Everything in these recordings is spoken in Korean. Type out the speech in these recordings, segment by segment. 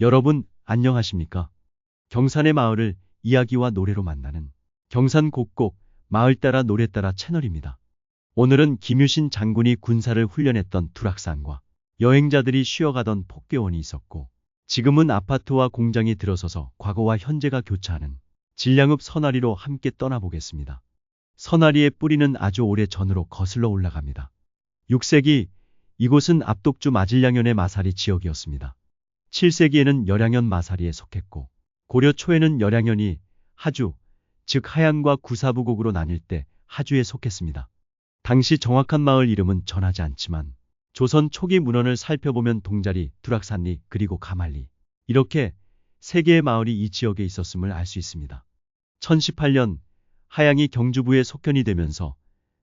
여러분, 안녕하십니까? 경산의 마을을 이야기와 노래로 만나는 경산 곡곡 마을 따라 노래 따라 채널입니다. 오늘은 김유신 장군이 군사를 훈련했던 두락산과 여행자들이 쉬어가던 폭계원이 있었고 지금은 아파트와 공장이 들어서서 과거와 현재가 교차하는 진량읍 선아리로 함께 떠나보겠습니다. 선아리의 뿌리는 아주 오래 전으로 거슬러 올라갑니다. 6세기 이곳은 압독주 마질량현의 마사리 지역이었습니다. 7세기에는 열양현 마사리에 속했고 고려 초에는 열양현이 하주, 즉 하양과 구사부곡으로 나뉠 때 하주에 속했습니다. 당시 정확한 마을 이름은 전하지 않지만 조선 초기 문헌을 살펴보면 동자리, 두락산리, 그리고 가말리 이렇게 세 개의 마을이 이 지역에 있었음을 알 수 있습니다. 1018년 하양이 경주부에 속현이 되면서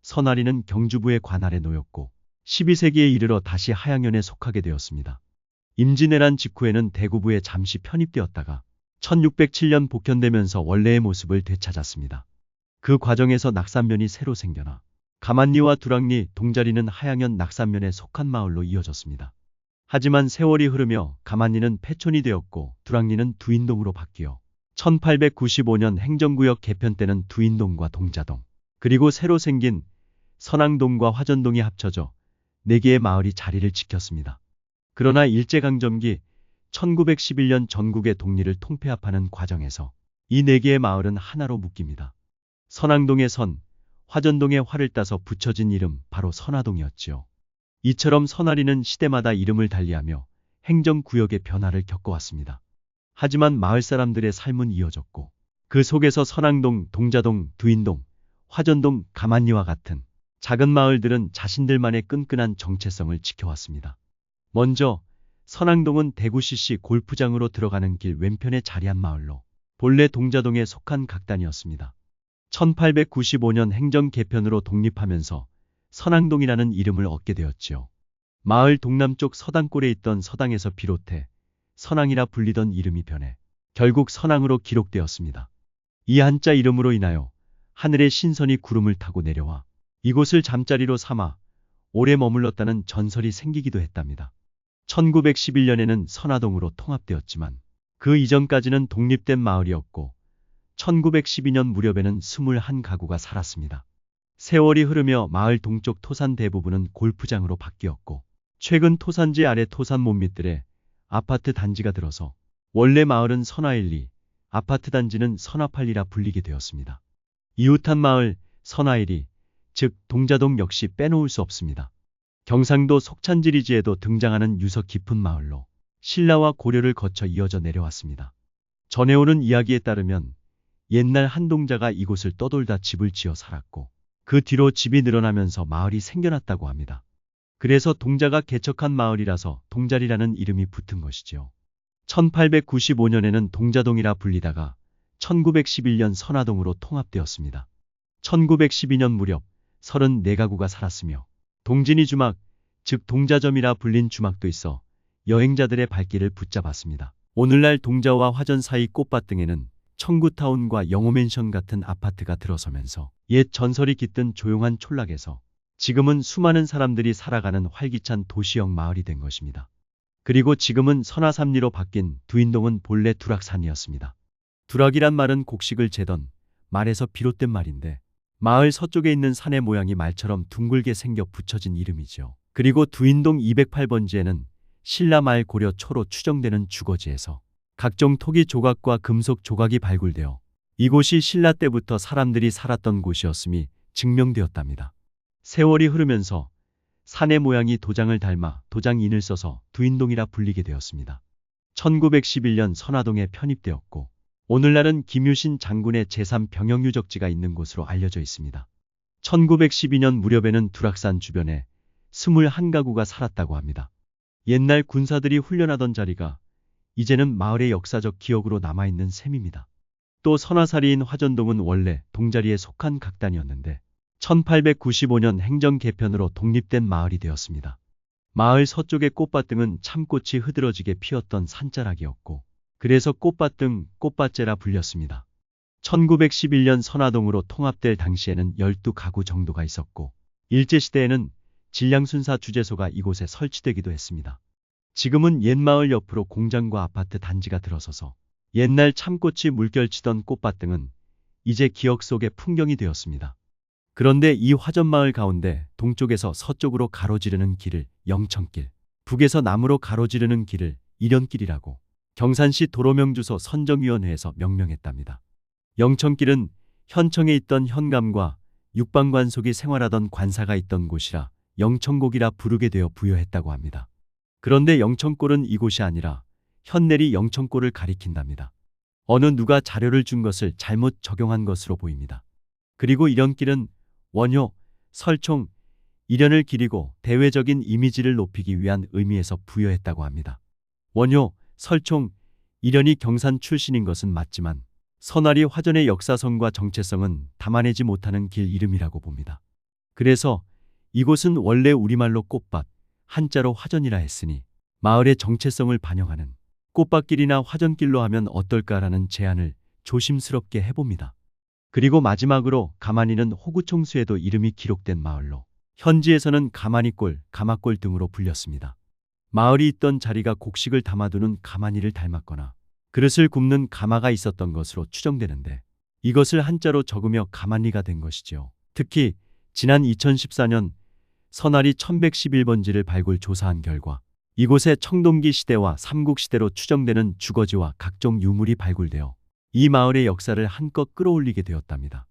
선아리는 경주부의 관할에 놓였고 12세기에 이르러 다시 하양현에 속하게 되었습니다. 임진왜란 직후에는 대구부에 잠시 편입되었다가 1607년 복현되면서 원래의 모습을 되찾았습니다. 그 과정에서 낙산면이 새로 생겨나 가만리와 두락리, 동자리는 하양현 낙산면에 속한 마을로 이어졌습니다. 하지만 세월이 흐르며 가만리는 폐촌이 되었고 두락리는 두인동으로 바뀌어 1895년 행정구역 개편 때는 두인동과 동자동, 그리고 새로 생긴 선앙동과 화전동이 합쳐져 4개의 마을이 자리를 지켰습니다. 그러나 일제강점기 1911년 전국의 동리를 통폐합하는 과정에서 이 4개의 마을은 하나로 묶입니다. 선앙동의 선, 화전동의 화를 따서 붙여진 이름 바로 선화동이었지요. 이처럼 선아리는 시대마다 이름을 달리하며 행정구역의 변화를 겪어왔습니다. 하지만 마을 사람들의 삶은 이어졌고 그 속에서 선앙동, 동자동, 두인동, 화전동, 가만리와 같은 작은 마을들은 자신들만의 끈끈한 정체성을 지켜왔습니다. 먼저 선앙동은 대구시시 골프장으로 들어가는 길 왼편에 자리한 마을로 본래 동자동에 속한 각단이었습니다. 1895년 행정 개편으로 독립하면서 선앙동이라는 이름을 얻게 되었지요. 마을 동남쪽 서당골에 있던 서당에서 비롯해 선앙이라 불리던 이름이 변해 결국 선앙으로 기록되었습니다. 이 한자 이름으로 인하여 하늘의 신선이 구름을 타고 내려와 이곳을 잠자리로 삼아 오래 머물렀다는 전설이 생기기도 했답니다. 1911년에는 선화동으로 통합되었지만 그 이전까지는 독립된 마을이었고 1912년 무렵에는 21가구가 살았습니다. 세월이 흐르며 마을 동쪽 토산 대부분은 골프장으로 바뀌었고 최근 토산지 아래 토산 못밑들에 아파트 단지가 들어서 원래 마을은 선화1, 2, 아파트 단지는 선화8이라 불리게 되었습니다. 이웃한 마을 선화1이 즉 동자동 역시 빼놓을 수 없습니다. 경상도 속찬지리지에도 등장하는 유서 깊은 마을로 신라와 고려를 거쳐 이어져 내려왔습니다. 전해오는 이야기에 따르면 옛날 한 동자가 이곳을 떠돌다 집을 지어 살았고 그 뒤로 집이 늘어나면서 마을이 생겨났다고 합니다. 그래서 동자가 개척한 마을이라서 동자리라는 이름이 붙은 것이지요. 1895년에는 동자동이라 불리다가 1911년 선화동으로 통합되었습니다. 1912년 무렵 34가구가 살았으며 동진이 주막, 즉 동자점이라 불린 주막도 있어 여행자들의 발길을 붙잡았습니다. 오늘날 동자와 화전 사이 꽃밭 등에는 청구타운과 영호맨션 같은 아파트가 들어서면서 옛 전설이 깃든 조용한 촌락에서 지금은 수많은 사람들이 살아가는 활기찬 도시형 마을이 된 것입니다. 그리고 지금은 선화삼리로 바뀐 두인동은 본래 두락산이었습니다. 두락이란 말은 곡식을 재던 말에서 비롯된 말인데 마을 서쪽에 있는 산의 모양이 말처럼 둥글게 생겨 붙여진 이름이죠. 그리고 두인동 208번지에는 신라 말 고려 초로 추정되는 주거지에서 각종 토기 조각과 금속 조각이 발굴되어 이곳이 신라 때부터 사람들이 살았던 곳이었음이 증명되었답니다. 세월이 흐르면서 산의 모양이 도장을 닮아 도장인을 써서 두인동이라 불리게 되었습니다. 1911년 선화동에 편입되었고 오늘날은 김유신 장군의 제3병영유적지가 있는 곳으로 알려져 있습니다. 1912년 무렵에는 두락산 주변에 21가구가 살았다고 합니다. 옛날 군사들이 훈련하던 자리가 이제는 마을의 역사적 기억으로 남아있는 셈입니다. 또 선화사리인 화전동은 원래 동자리에 속한 각단이었는데 1895년 행정 개편으로 독립된 마을이 되었습니다. 마을 서쪽의 꽃밭 등은 참꽃이 흐드러지게 피었던 산자락이었고 그래서 꽃밭 등 꽃밭제라 불렸습니다. 1911년 선화동으로 통합될 당시에는 12가구 정도가 있었고 일제시대에는 진량순사 주재소가 이곳에 설치되기도 했습니다. 지금은 옛 마을 옆으로 공장과 아파트 단지가 들어서서 옛날 참꽃이 물결치던 꽃밭 등은 이제 기억 속의 풍경이 되었습니다. 그런데 이 화전마을 가운데 동쪽에서 서쪽으로 가로지르는 길을 영천길, 북에서 남으로 가로지르는 길을 일연길이라고 경산시 도로명주소 선정위원회에서 명명했답니다. 영천길은 현청에 있던 현감과 육방관속이 생활하던 관사가 있던 곳이라 영천곡이라 부르게 되어 부여했다고 합니다. 그런데 영천골은 이곳이 아니라 현내리 영천골을 가리킨답니다. 어느 누가 자료를 준 것을 잘못 적용한 것으로 보입니다. 그리고 일연길은 원효, 설총, 일연을 기리고 대외적인 이미지를 높이기 위한 의미에서 부여했다고 합니다. 원효, 설총, 일연이 경산 출신인 것은 맞지만 선아리 화전의 역사성과 정체성은 담아내지 못하는 길 이름이라고 봅니다. 그래서 이곳은 원래 우리말로 꽃밭, 한자로 화전이라 했으니 마을의 정체성을 반영하는 꽃밭길이나 화전길로 하면 어떨까라는 제안을 조심스럽게 해봅니다. 그리고 마지막으로 가만히는 호구총수에도 이름이 기록된 마을로 현지에서는 가만히골, 가마골 등으로 불렸습니다. 마을이 있던 자리가 곡식을 담아두는 가만히를 닮았거나 그릇을 굽는 가마가 있었던 것으로 추정되는데 이것을 한자로 적으며 가만히가 된 것이지요. 특히 지난 2014년 선아리 1111번지를 발굴 조사한 결과 이곳에 청동기 시대와 삼국시대로 추정되는 주거지와 각종 유물이 발굴되어 이 마을의 역사를 한껏 끌어올리게 되었답니다.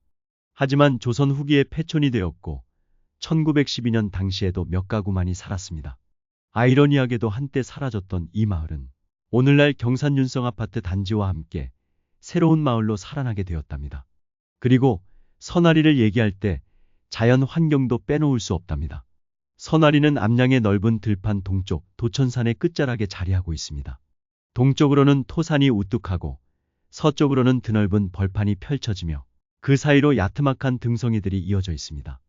하지만 조선 후기에 폐촌이 되었고 1912년 당시에도 몇 가구만이 살았습니다. 아이러니하게도 한때 사라졌던 이 마을은 오늘날 경산 윤성 아파트 단지와 함께 새로운 마을로 살아나게 되었답니다. 그리고 선아리를 얘기할 때 자연 환경도 빼놓을 수 없답니다. 선아리는 암양의 넓은 들판 동쪽 도천산의 끝자락에 자리하고 있습니다. 동쪽으로는 토산이 우뚝하고 서쪽으로는 드넓은 벌판이 펼쳐지며 그 사이로 야트막한 등성이들이 이어져 있습니다.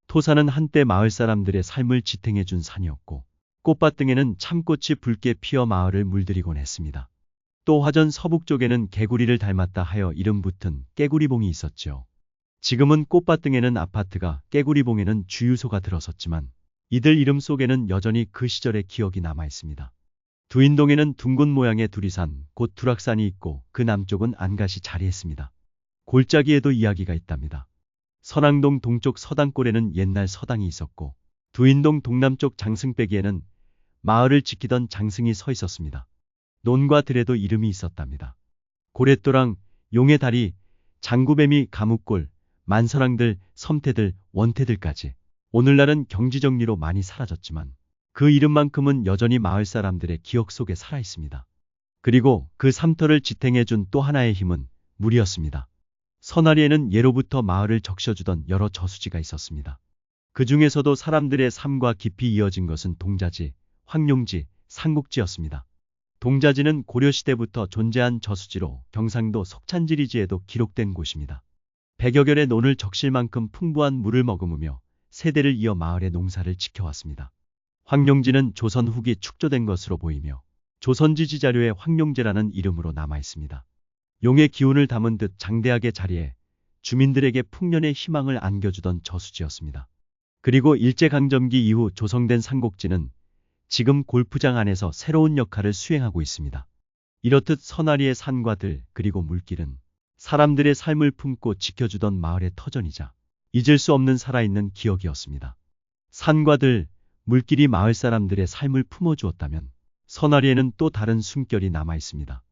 토산은 한때 마을 사람들의 삶을 지탱해준 산이었고 꽃밭 등에는 참꽃이 붉게 피어 마을을 물들이곤 했습니다. 또 화전 서북 쪽에는 개구리를 닮았다 하여 이름 붙은 깨구리봉이 있었죠. 지금은 꽃밭 등에는 아파트가 깨구리봉에는 주유소가 들어섰지만 이들 이름 속에는 여전히 그 시절의 기억이 남아 있습니다. 두인동에는 둥근 모양의 두리산, 곧 두락산이 있고 그 남쪽은 안갓이 자리했습니다. 골짜기에도 이야기가 있답니다. 선앙동 동쪽 서당골에는 옛날 서당이 있었고 두인동 동남쪽 장승배기에는 마을을 지키던 장승이 서 있었습니다. 논과 들에도 이름이 있었답니다. 고랫도랑, 용의 다리, 장구뱀이, 가묵골, 만선앙들, 섬태들, 원태들까지 오늘날은 경지정리로 많이 사라졌지만 그 이름만큼은 여전히 마을 사람들의 기억 속에 살아있습니다. 그리고 그 삼터를 지탱해준 또 하나의 힘은 물이었습니다. 선아리에는 예로부터 마을을 적셔주던 여러 저수지가 있었습니다. 그 중에서도 사람들의 삶과 깊이 이어진 것은 동자지, 황룡지, 삼국지였습니다. 동자지는 고려시대부터 존재한 저수지로 경상도 속찬지리지에도 기록된 곳입니다. 100여 결의 논을 적실 만큼 풍부한 물을 머금으며 세대를 이어 마을의 농사를 지켜왔습니다. 황룡지는 조선 후기 축조된 것으로 보이며 조선지지 자료에 황룡제라는 이름으로 남아 있습니다. 용의 기운을 담은 듯 장대하게 자리해 주민들에게 풍년의 희망을 안겨주던 저수지였습니다. 그리고 일제강점기 이후 조성된 삼곡지는 지금 골프장 안에서 새로운 역할을 수행하고 있습니다. 이렇듯 선아리의 산과 들 그리고 물길은 사람들의 삶을 품고 지켜주던 마을의 터전이자 잊을 수 없는 살아있는 기억이었습니다. 산과 들, 물길이 마을 사람들의 삶을 품어주었다면 선아리에는 또 다른 숨결이 남아 있습니다.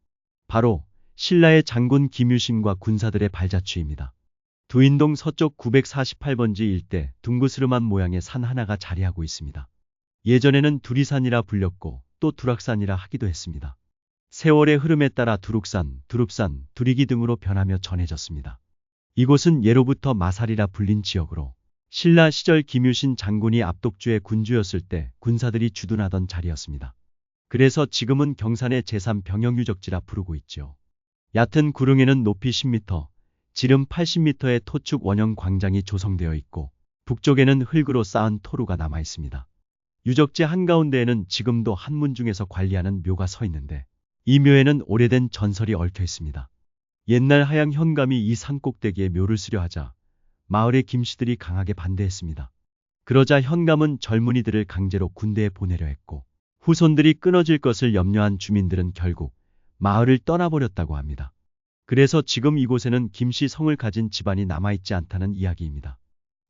바로 신라의 장군 김유신과 군사들의 발자취입니다. 두인동 서쪽 948번지 일대 둥그스름한 모양의 산 하나가 자리하고 있습니다. 예전에는 두리산이라 불렸고 또 두락산이라 하기도 했습니다. 세월의 흐름에 따라 두룩산, 두릅산, 두리기 등으로 변하며 전해졌습니다. 이곳은 예로부터 마살이라 불린 지역으로 신라 시절 김유신 장군이 압독주의 군주였을 때 군사들이 주둔하던 자리였습니다. 그래서 지금은 경산의 제3병영유적지라 부르고 있죠. 얕은 구릉에는 높이 10m, 지름 80m의 토축 원형 광장이 조성되어 있고 북쪽에는 흙으로 쌓은 토루가 남아 있습니다. 유적지 한가운데에는 지금도 한문중에서 관리하는 묘가 서 있는데 이 묘에는 오래된 전설이 얽혀 있습니다. 옛날 하양 현감이 이 산꼭대기에 묘를 쓰려 하자 마을의 김씨들이 강하게 반대했습니다. 그러자 현감은 젊은이들을 강제로 군대에 보내려 했고 후손들이 끊어질 것을 염려한 주민들은 결국 마을을 떠나버렸다고 합니다. 그래서 지금 이곳에는 김씨 성을 가진 집안이 남아있지 않다는 이야기입니다.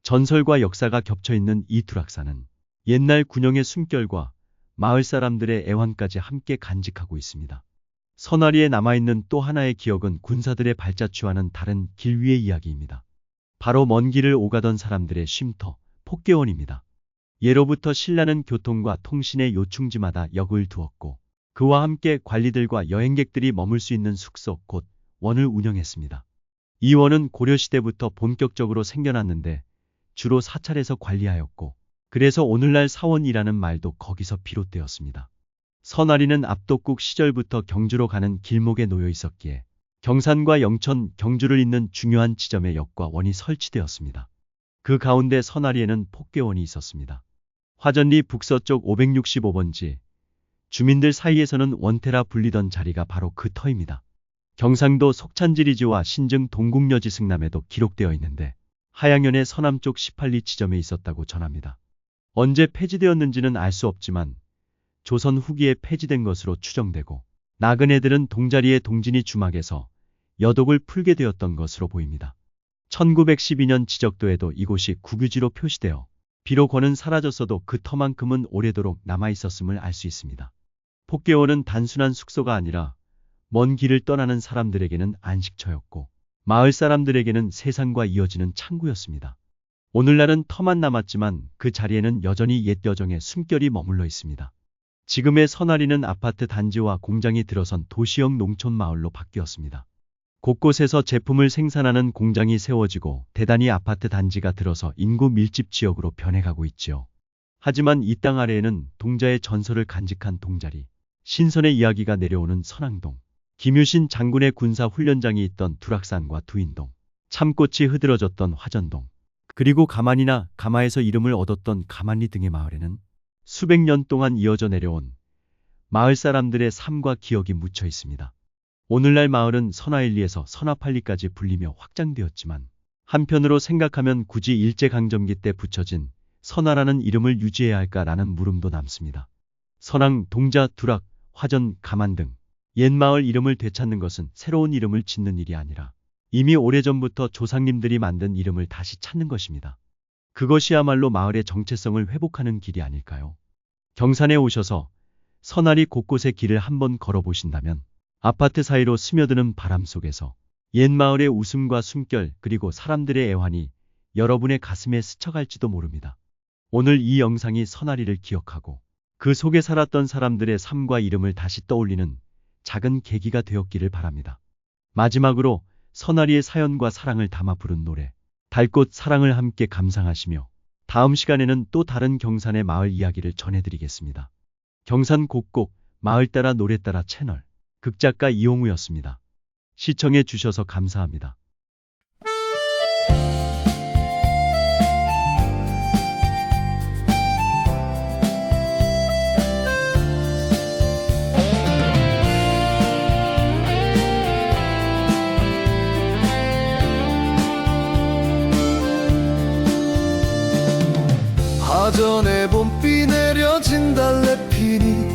전설과 역사가 겹쳐있는 이 두락산은 옛날 군영의 숨결과 마을 사람들의 애환까지 함께 간직하고 있습니다. 선아리에 남아있는 또 하나의 기억은 군사들의 발자취와는 다른 길 위의 이야기입니다. 바로 먼 길을 오가던 사람들의 쉼터, 폭계원입니다. 예로부터 신라는 교통과 통신의 요충지마다 역을 두었고 그와 함께 관리들과 여행객들이 머물 수 있는 숙소 곧 원을 운영했습니다. 이 원은 고려시대부터 본격적으로 생겨났는데 주로 사찰에서 관리하였고 그래서 오늘날 사원이라는 말도 거기서 비롯되었습니다. 선아리는 압독국 시절부터 경주로 가는 길목에 놓여 있었기에 경산과 영천, 경주를 잇는 중요한 지점에 역과 원이 설치되었습니다. 그 가운데 선아리에는 폭계원이 있었습니다. 화전리 북서쪽 565번지, 주민들 사이에서는 원태라 불리던 자리가 바로 그 터입니다. 경상도 속찬지리지와 신증 동국여지 승남에도 기록되어 있는데 하양현의 서남쪽 18리 지점에 있었다고 전합니다. 언제 폐지되었는지는 알 수 없지만 조선 후기에 폐지된 것으로 추정되고 나그네들은 동자리의 동진이 주막에서 여독을 풀게 되었던 것으로 보입니다. 1912년 지적도에도 이곳이 국유지로 표시되어 비록 원은 사라졌어도 그 터만큼은 오래도록 남아있었음을 알 수 있습니다. 폭계원은 단순한 숙소가 아니라 먼 길을 떠나는 사람들에게는 안식처였고 마을 사람들에게는 세상과 이어지는 창구였습니다. 오늘날은 터만 남았지만 그 자리에는 여전히 옛 여정의 숨결이 머물러 있습니다. 지금의 선아리는 아파트 단지와 공장이 들어선 도시형 농촌 마을로 바뀌었습니다. 곳곳에서 제품을 생산하는 공장이 세워지고 대단히 아파트 단지가 들어서 인구 밀집 지역으로 변해가고 있지요. 하지만 이 땅 아래에는 동자의 전설을 간직한 동자리, 신선의 이야기가 내려오는 선앙동, 김유신 장군의 군사 훈련장이 있던 두락산과 두인동, 참꽃이 흐드러졌던 화전동, 그리고 가만이나 가마에서 이름을 얻었던 가만리 등의 마을에는 수백 년 동안 이어져 내려온 마을 사람들의 삶과 기억이 묻혀 있습니다. 오늘날 마을은 선화일리에서 선화팔리까지 불리며 확장되었지만 한편으로 생각하면 굳이 일제강점기 때 붙여진 선화라는 이름을 유지해야 할까라는 물음도 남습니다. 선앙, 동자, 두락, 화전, 가만 등 옛 마을 이름을 되찾는 것은 새로운 이름을 짓는 일이 아니라 이미 오래전부터 조상님들이 만든 이름을 다시 찾는 것입니다. 그것이야말로 마을의 정체성을 회복하는 길이 아닐까요? 경산에 오셔서 선아리 곳곳의 길을 한번 걸어보신다면 아파트 사이로 스며드는 바람 속에서 옛 마을의 웃음과 숨결 그리고 사람들의 애환이 여러분의 가슴에 스쳐갈지도 모릅니다. 오늘 이 영상이 선아리를 기억하고 그 속에 살았던 사람들의 삶과 이름을 다시 떠올리는 작은 계기가 되었기를 바랍니다. 마지막으로 선아리의 사연과 사랑을 담아 부른 노래 달꽃 사랑을 함께 감상하시며 다음 시간에는 또 다른 경산의 마을 이야기를 전해드리겠습니다. 경산 곡곡 마을 따라 노래 따라 채널 극작가 이용우였습니다. 시청해 주셔서 감사합니다. 하전에 봄비 내려진 달래피니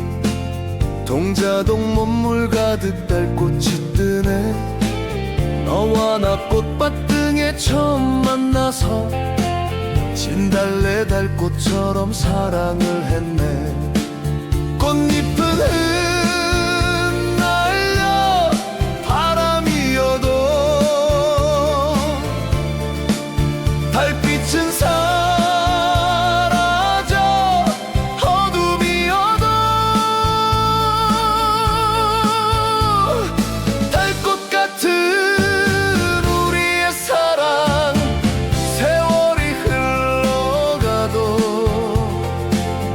동자동 mon물 가득 달꽃이 뜨네. 너와 나 꽃밭 등에 처음 만나서 진달래 달꽃처럼 사랑을 했네. 꽃잎은 흩날려 바람이어도 달빛은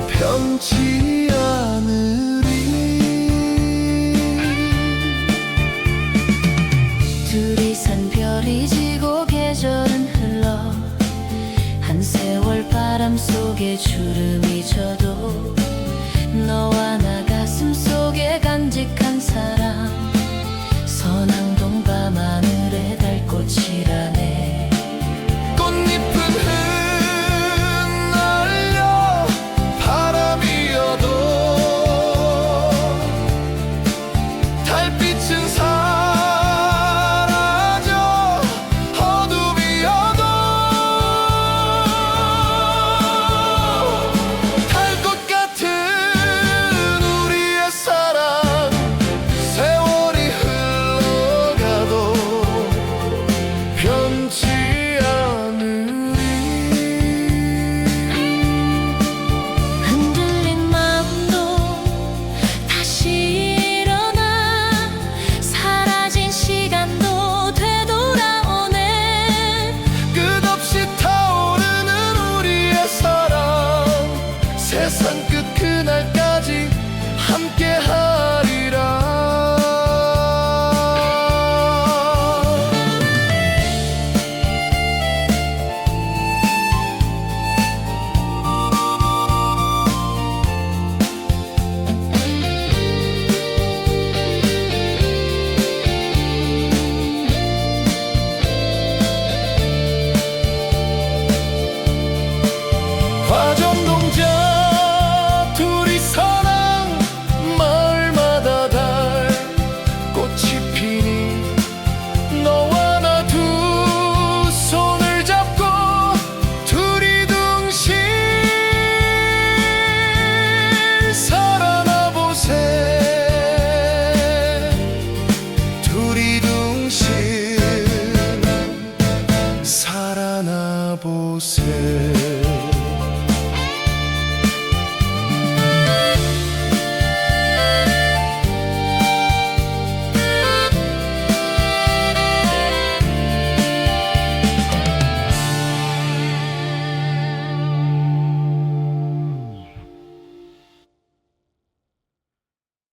변치 않으리. 둘이선 별이 지고 계절은 흘러 한 세월 바람 속에 주름이 져도 너와